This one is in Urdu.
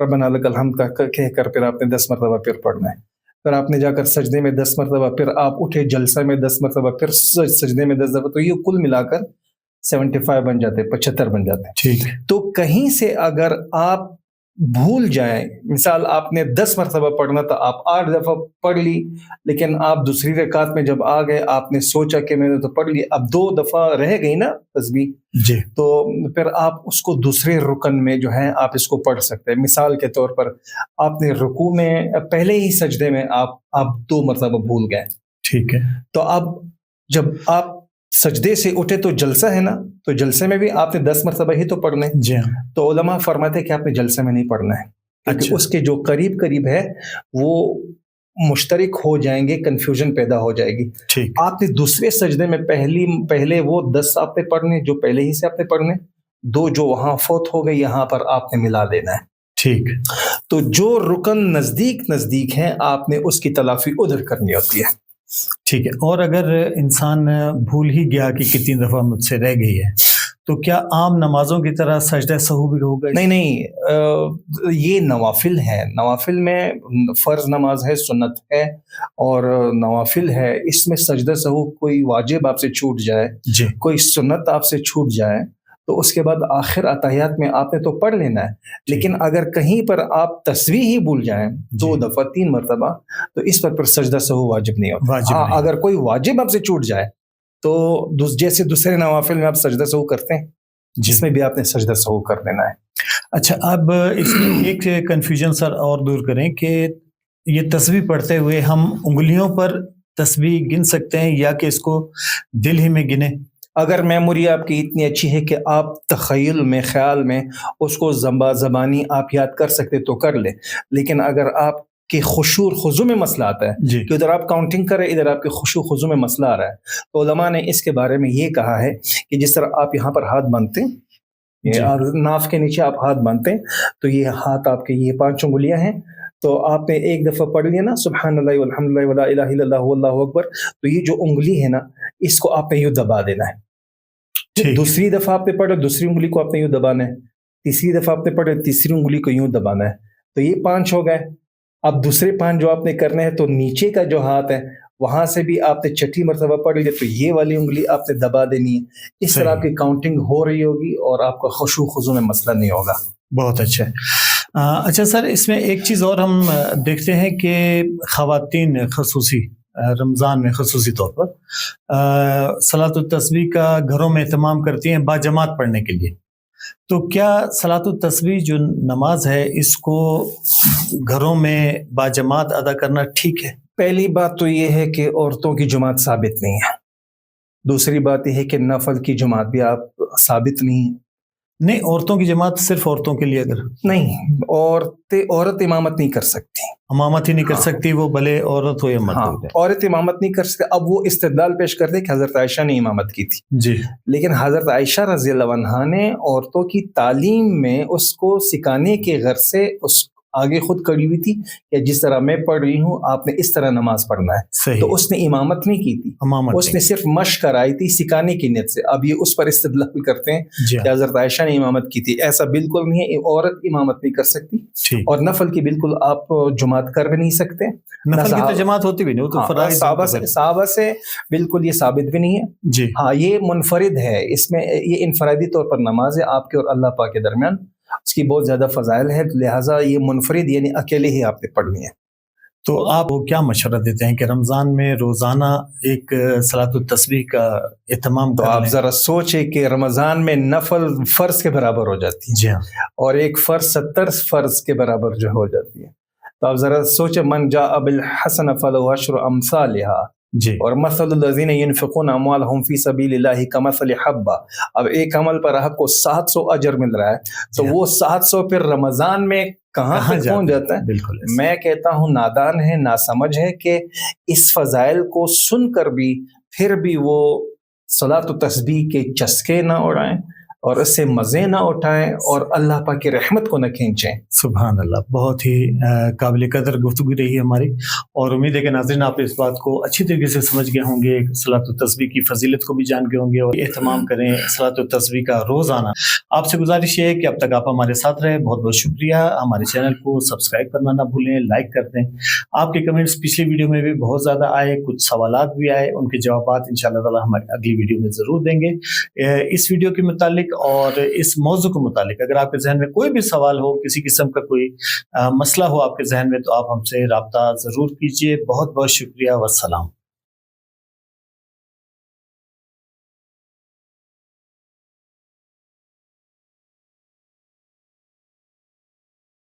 ربنا لک الحمد کا کہہ کر پھر آپ نے 10 مرتبہ پھر پڑھنا ہے. پھر آپ نے جا کر سجدے میں 10 مرتبہ، پھر آپ اٹھے جلسہ میں 10 مرتبہ، پھر سجدے میں 10 دفعہ، تو یہ کل ملا کر 75 بن جاتے، 75 بن جاتے ہیں. ٹھیک. تو کہیں سے اگر آپ بھول جائیں، مثال آپ نے 10 مرتبہ پڑھنا تھا، آپ 8 دفعہ پڑھ لی، لیکن آپ دوسری رکعت میں جب آ گئے آپ نے سوچا کہ میں نے تو پڑھ لی، اب 2 دفعہ رہ گئی نا تسبیح، جی. تو پھر آپ اس کو دوسرے رکن میں جو ہے آپ اس کو پڑھ سکتے ہیں. مثال کے طور پر آپ نے رکوع میں پہلے ہی سجدے میں آپ 2 مرتبہ بھول گئے. ٹھیک ہے. تو اب جب آپ سجدے سے اٹھے تو جلسہ ہے نا، تو جلسے میں بھی آپ نے 10 مرتبہ ہی تو پڑھنے. جی ہاں. تو علماء فرماتے ہیں کہ آپ نے جلسے میں نہیں پڑھنا ہے، کیونکہ اچھا. اس کے جو قریب ہے وہ مشترک ہو جائیں گے، کنفیوژن پیدا ہو جائے گی. ٹھیک. آپ نے دوسرے سجدے میں پہلے وہ 10 آپ نے پڑھنے جو پہلے ہی سے آپ نے پڑھنے، 2 جو وہاں فوت ہو گئے یہاں پر آپ نے ملا دینا ہے. ٹھیک. تو جو رکن نزدیک ہیں آپ نے اس کی تلافی ادھر کرنی ہوتی ہے. ٹھیک ہے. اور اگر انسان بھول ہی گیا کہ کتنی دفعہ مجھ سے رہ گئی ہے تو کیا عام نمازوں کی طرح سجدہ سہو بھی ہوگا؟ نہیں، یہ نوافل ہے. نوافل میں فرض نماز ہے، سنت ہے اور نوافل ہے. اس میں سجدہ سہو کوئی واجب آپ سے چھوٹ جائے، جی. کوئی سنت آپ سے چھوٹ جائے تو اس کے بعد آخر اتحیات میں آپ نے تو پڑھ لینا ہے. لیکن اگر کہیں پر آپ تسبیح ہی بھول جائیں 2 دفعہ 3 مرتبہ تو اس پر پھر سجدہ سہو واجب نہیں ہوتا. ہاں، اگر کوئی واجب آپ سے چھوٹ جائے تو جیسے دوسرے نوافل میں آپ سجدہ سہو کرتے ہیں، جس میں بھی آپ نے سجدہ سہو کر دینا ہے. اچھا، اب اس میں ایک کنفیوژن سر اور دور کریں کہ یہ تسبیح پڑھتے ہوئے ہم انگلیوں پر تسبیح گن سکتے ہیں یا کہ اس کو دل ہی میں گنیں؟ اگر میموری آپ کی اتنی اچھی ہے کہ آپ تخیل میں، خیال میں اس کو زبانی آپ یاد کر سکتے تو کر لیں. لیکن اگر آپ کے خشوع خضوع میں مسئلہ آتا ہے جی. کہ ادھر آپ کاؤنٹنگ کریں، ادھر آپ کے خشوع خضوع میں مسئلہ آ رہا ہے، تو علماء نے اس کے بارے میں یہ کہا ہے کہ جس طرح آپ یہاں پر ہاتھ باندھتے ہیں، ناف کے نیچے آپ ہاتھ باندھتے ہیں، تو یہ ہاتھ آپ کے یہ 5 انگلیاں ہیں. تو آپ نے ایک دفعہ پڑھ لیا نا سبحان اللہ والحمد للہ ولا الہ الا اللہ واللہ اکبر، تو یہ جو انگلی ہے نا اس کو آپ نے یوں دبا دینا ہے. دوسری دفعہ آپ نے پڑھا، دوسری انگلی کو آپ نے یوں دبانا ہے. تیسری دفعہ آپ نے پڑھا، تیسری انگلی کو یوں دبانا ہے. تو یہ 5 ہو گئے. اب دوسرے 5 جو آپ نے کرنے ہیں تو نیچے کا جو ہاتھ ہے وہاں سے بھی آپ نے 6 مرتبہ پڑھ لیا تو یہ والی انگلی آپ نے دبا دینی ہے. اس طرح آپ کی کاؤنٹنگ ہو رہی ہوگی اور آپ کا خشوع خضوع میں مسئلہ نہیں ہوگا. بہت اچھا. اچھا سر، اس میں ایک چیز اور ہم دیکھتے ہیں کہ خواتین خصوصی رمضان میں خصوصی طور پر صلاۃ التسبیح کا گھروں میں اہتمام کرتی ہیں باجماعت پڑھنے کے لیے. تو کیا صلاۃ التسبیح جو نماز ہے اس کو گھروں میں باجماعت ادا کرنا ٹھیک ہے؟ پہلی بات تو یہ ہے کہ عورتوں کی جماعت ثابت نہیں ہے. دوسری بات یہ ہے کہ نفل کی جماعت بھی آپ ثابت نہیں ہے. نہیں، عورتوں کی جماعت صرف عورتوں کے لیے اگر نہیں، عورت امامت نہیں کر سکتی، امامت ہی نہیں کر سکتی، وہ بھلے عورت ہو یا مرد ہو. عورت امامت نہیں کر سکتی. اب وہ استدلال پیش کرتے کہ حضرت عائشہ نے امامت کی تھی. جی. لیکن حضرت عائشہ رضی اللہ عنہا نے عورتوں کی تعلیم میں اس کو سکھانے کے غرض سے اس آگے خود کڑی ہوئی تھی کہ جس طرح میں پڑھ رہی ہوں آپ نے اس طرح نماز پڑھنا ہے. صحیح. تو اس نے امامت نہیں کی تھی، اس نے صرف مشق کرائی تھی سکھانے کی نیت سے. اب یہ اس پر استدلال کرتے ہیں کہ حضرت عائشہ نے امامت کی تھی. ایسا بالکل نہیں ہے. عورت امامت نہیں کر سکتی اور نفل کی بالکل آپ جماعت کر بھی نہیں سکتے. نفل کی تو جماعت ہوتی بھی نہیں، وہ تو فرائض صحابہ سے بالکل یہ ثابت بھی نہیں ہے. جی ہاں، یہ منفرد ہے. اس میں یہ انفرادی طور پر نماز ہے آپ کے اور اللہ پاک کے درمیان، اس کی بہت زیادہ فضائل ہے، لہٰذا یہ منفرد یعنی اکیلے ہی آپ نے پڑھنی ہے. تو آپ کو کیا مشورہ دیتے ہیں کہ رمضان میں روزانہ ایک صلاۃ التسبیح کا اہتمام تو آپ ذرا سوچیں کہ رمضان میں نفل فرض کے برابر ہو جاتی ہے. جی ہاں. اور ایک فرض 70 فرض کے برابر جو ہو جاتی ہے. تو آپ ذرا سوچیں من جاء بالحسنۃ فلہ عشر امثالها. جی. اور مثل الذین ينفقون اموالهم فی سبیل اللہ کمثل حبہ. اب ایک عمل پر آپ کو 700 اجر مل رہا ہے تو وہ 700 پھر رمضان میں کہاں تک پہنچ جاتا ہے؟ بالکل. میں کہتا ہوں نادان ہے، ناسمجھ ہے کہ اس فضائل کو سن کر بھی پھر بھی وہ صلاۃ و تسبیح کے چسکے نہ اڑائیں. اور اس سے مزے نہ اٹھائیں اور اللہ پاک کی رحمت کو نہ کھینچیں۔ سبحان اللہ، بہت ہی قابل قدر گفتگو رہی ہے ہماری، اور امید ہے کہ ناظرین آپ اس بات کو اچھی طریقے سے سمجھ گئے ہوں گے، صلاۃ التسبیح کی فضیلت کو بھی جان گئے ہوں گے، اور اہتمام کریں صلاۃ التسبیح کا روزانہ۔ آپ سے گزارش ہے کہ اب تک آپ ہمارے ساتھ رہے، بہت بہت شکریہ۔ ہمارے چینل کو سبسکرائب کرنا نہ بھولیں، لائک کر دیں۔ آپ کے کمنٹس پچھلی ویڈیو میں بھی بہت زیادہ آئے، کچھ سوالات بھی آئے، ان کے جوابات انشاءاللہ تعالی ہماری اگلی ویڈیو میں ضرور دیں گے۔ اس ویڈیو کے متعلق اور اس موضوع کے متعلق اگر آپ کے ذہن میں کوئی بھی سوال ہو، کسی قسم کا کوئی مسئلہ ہو آپ کے ذہن میں، تو آپ ہم سے رابطہ ضرور کیجیے۔ بہت بہت شکریہ، والسلام۔